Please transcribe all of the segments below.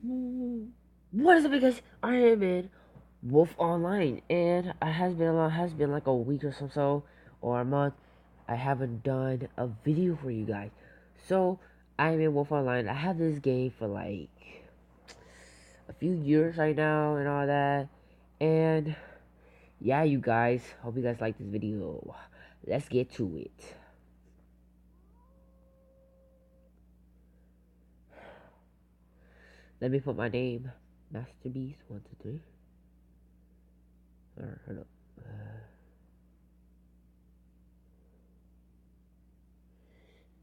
What is up, guys? I am in Wolf Online, and it has been like a week or so, or a month. I haven't done a video for you guys. So I'm in Wolf Online. I have this game for like a few years right now, and all that. And yeah, you guys, hope you guys like this video. Let's get to it. Let me put my name, Master Beast 123. Or hold up.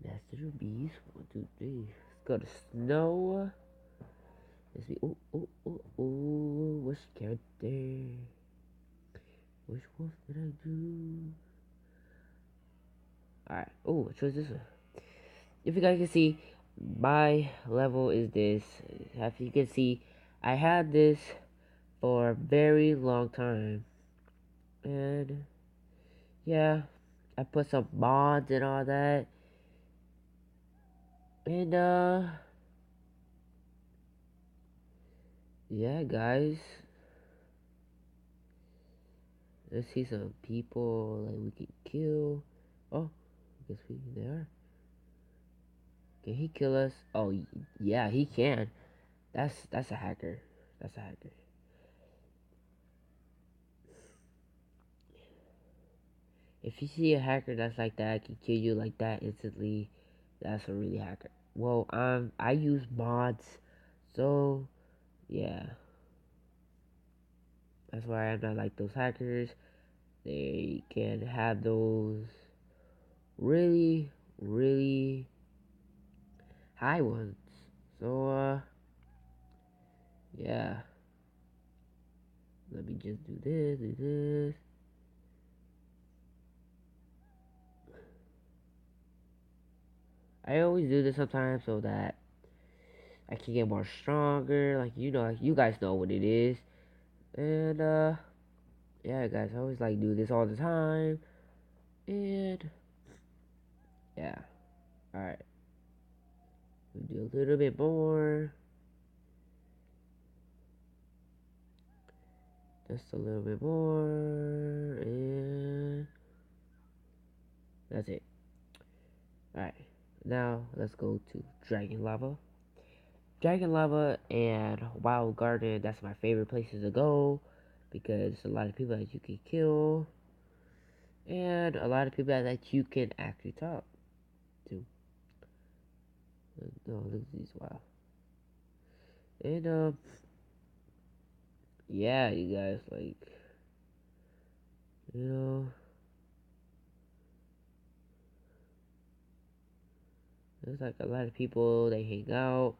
Master Beast 123. Let's go to Snow. Let's be. Oh. Which character? Which wolf did I do? Alright. Oh, I chose this one. If you guys can see, my level is this. If you can see, I had this for a very long time. And yeah, I put some mods and all that. And yeah, guys. Let's see some people like we can kill. Oh, I guess we there. Can he kill us? Oh, yeah, he can. That's a hacker. That's a hacker. If you see a hacker that's like that, can kill you like that instantly, that's a really hacker. Well, I use mods, so yeah, that's why I'm not like those hackers. They can have those really, really high ones. So yeah. Let me just do this, do this. I always do this sometimes so that I can get more stronger. Like you guys know what it is. And yeah, guys, I always like do this all the time. And yeah, all right, we do a little bit more, just a little bit more, and that's it. All right, now let's go to Dragon Lava. Dragon Lava and Wild Garden. That's my favorite places to go because a lot of people that you can kill and a lot of people that you can actually talk to. No, look at these. Wow. And yeah, you guys, like, you know, there's like a lot of people, they hang out.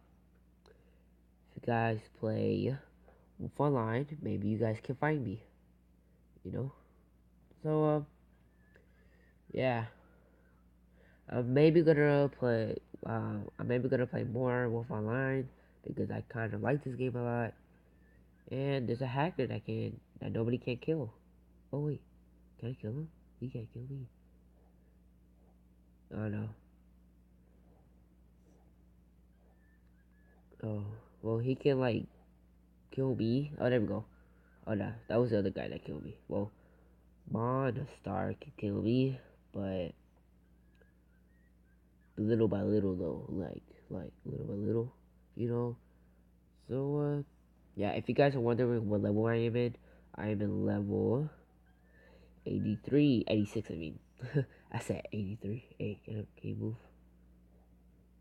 If you guys play Wolf Online, maybe you guys can find me, you know. So yeah, I'm maybe gonna play. I'm maybe gonna play more Wolf Online because I kind of like this game a lot. And there's a hacker that nobody can kill. Oh wait, can I kill him? He can't kill me. Oh no. Oh well, he can like kill me. Oh, there we go. Oh no, that was the other guy that killed me. Well, Star can kill me, but little by little though, like little by little, you know. So yeah. If you guys are wondering what level I am in, I am in level 83, 86. I mean, I said 83. Hey, can you move?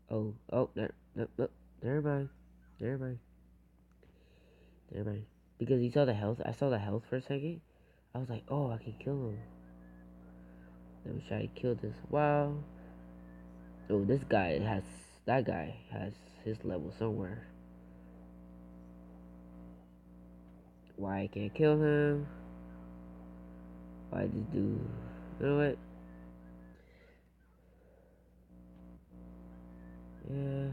Oh, no, never mind, never mind, never mind. Because you saw the health, I saw the health for a second. I was like, oh, I can kill him. Let me try to kill this. Wow. Oh, that guy has his level somewhere. Why I can't kill him? Why this dude? You know what? Yeah,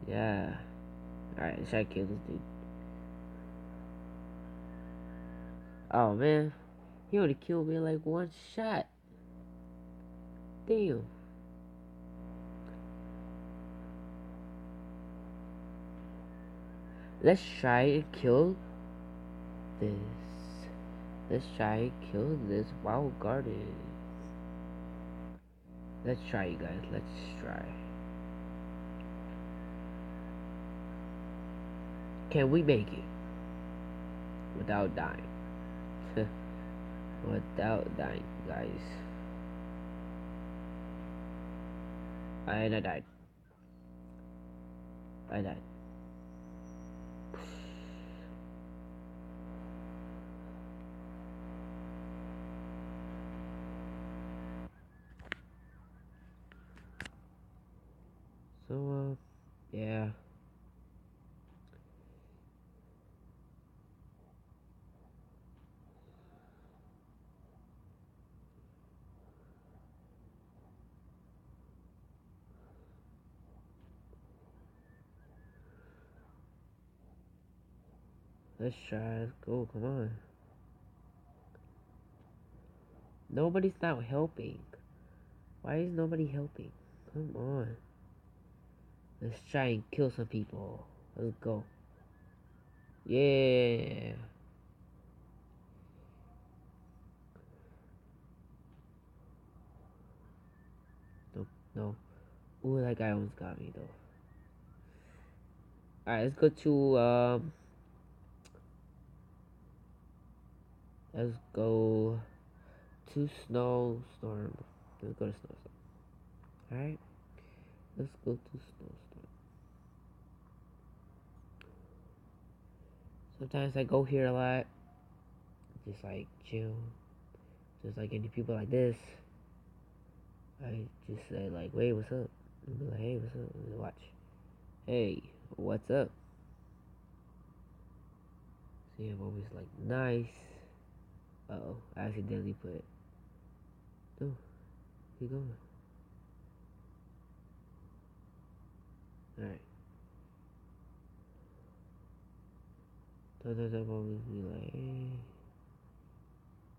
yeah. Alright, let's try to kill this dude. Oh man, he only killed me in like one shot. Damn. Let's try and kill this. Let's try and kill this wild garden. Let's try, you guys. Let's try. Can we make it without dying? Without dying, guys. And I died. I died. So, yeah. Let's try. Let's go. Come on. Nobody's not helping. Why is nobody helping? Come on. Let's try and kill some people. Let's go. Yeah. No, no. Ooh, that guy almost got me though. Alright, let's go to let's go to Snowstorm. Let's go to Snowstorm. Alright. Let's go to Snowstorm. Sometimes I go here a lot. Just like chill. Just like any people like this. I just say like, wait, what's up? And be like, hey, what's up? And watch. Hey, what's up? See, I'm always like, nice. Uh-oh, I accidentally put it. No, keep going. Alright. Sometimes I'm always be like, hey.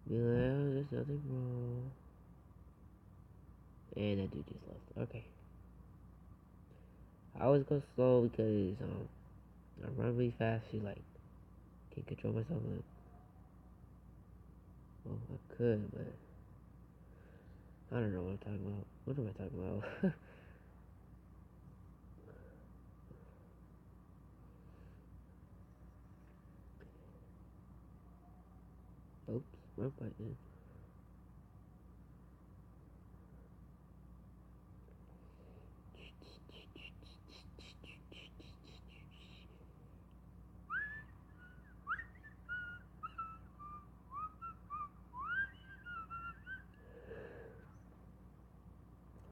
Be like, oh, there's nothing wrong. And that dude just left. Okay. I always go slow because I run really fast. You like can't control myself. Like, well, I could, but I don't know what I'm talking about. What am I talking about? Oops, wrong button.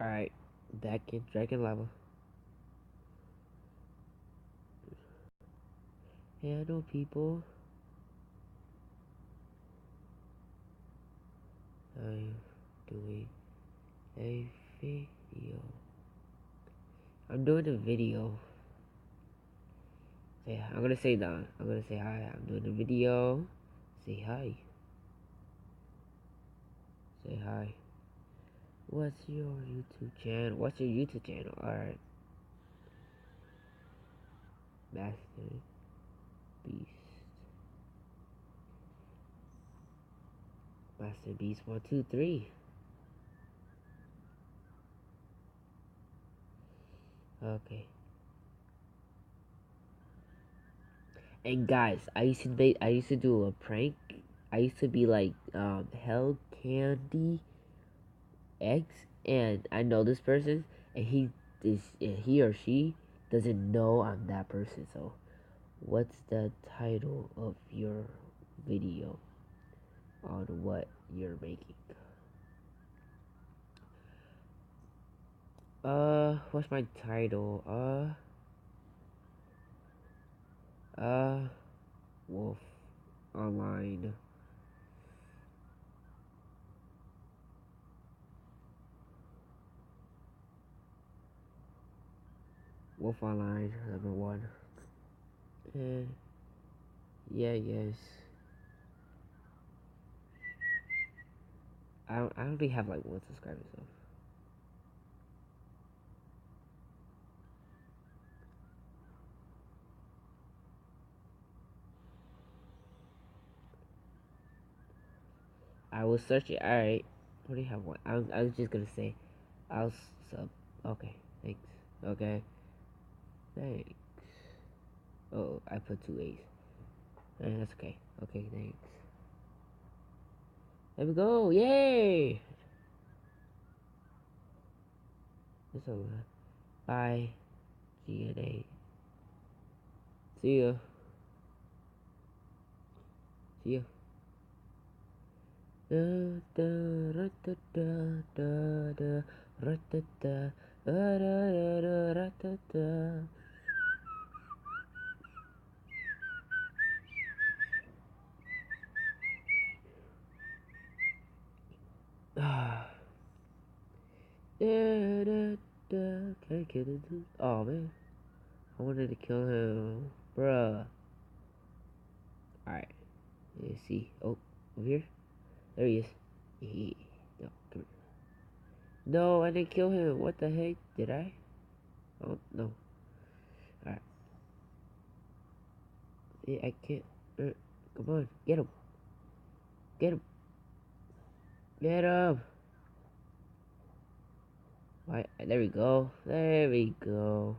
Alright, back in Dragon Lava. Hey, I know people. I'm doing a video. I'm doing a video. So yeah, I'm gonna say that. I'm gonna say hi. I'm doing a video. Say hi. Say hi. What's your YouTube channel? What's your YouTube channel? Alright. Master Beast. Master Beast 123. Okay. And guys, I used to do a prank. I used to be like Hell Candy X, and I know this person, and he or she doesn't know I'm that person. So, what's the title of your video on what you're making? What's my title? Wolf Online. Wolf Online, #1. Yeah, yes. I only have like 1 subscriber, so. I will search it. Alright. What do you have one? I was just gonna say I'll sub. Okay, thanks. Okay. Thanks. Oh, I put 2 A's. That's okay. Okay, thanks. There we go. Yay! It's over. Bye. GNA. See ya. See ya. Da da ra da da da da ra da da da da da ra da da. Da da da. Can't kill the dude. Oh man, I wanted to kill him, bruh. Alright, let's see. Oh, over here. There he is. No, come here. No, I didn't kill him. What the heck? Did I? Oh no. Alright. Yeah, I can't. Come on, get him. Get him. Get him. Right, there we go. There we go.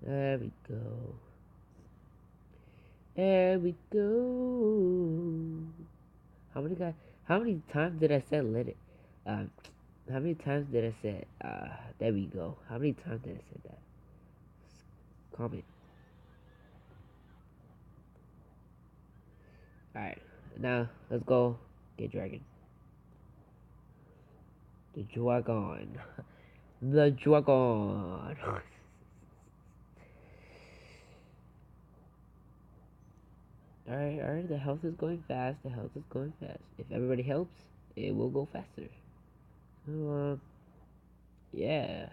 There we go. There we go. How many guys? How many times did I say let it? How many times did I say? There we go. How many times did I say that? Comment. All right, now let's go get dragon. The dragon. The dragon. Alright, the health is going fast, the health is going fast. If everybody helps, it will go faster. So, yeah.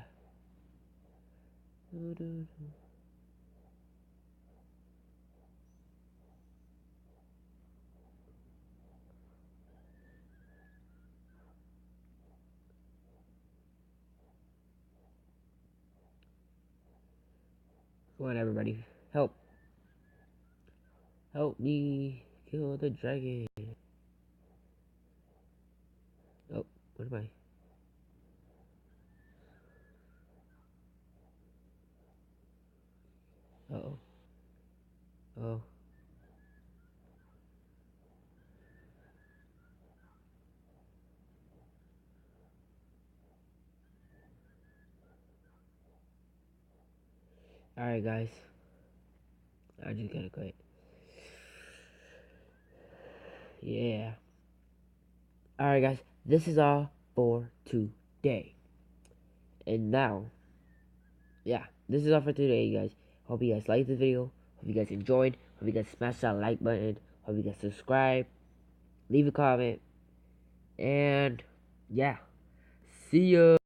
Come on, everybody. Help. Help me kill the dragon. Oh, what am I? Uh-oh. Oh. Alright, guys. I just gotta quit. Yeah. Alright, guys. This is all for today. And now, yeah, this is all for today, guys. Hope you guys liked the video. Hope you guys enjoyed. Hope you guys smash that like button. Hope you guys subscribe. Leave a comment. And, yeah. See ya.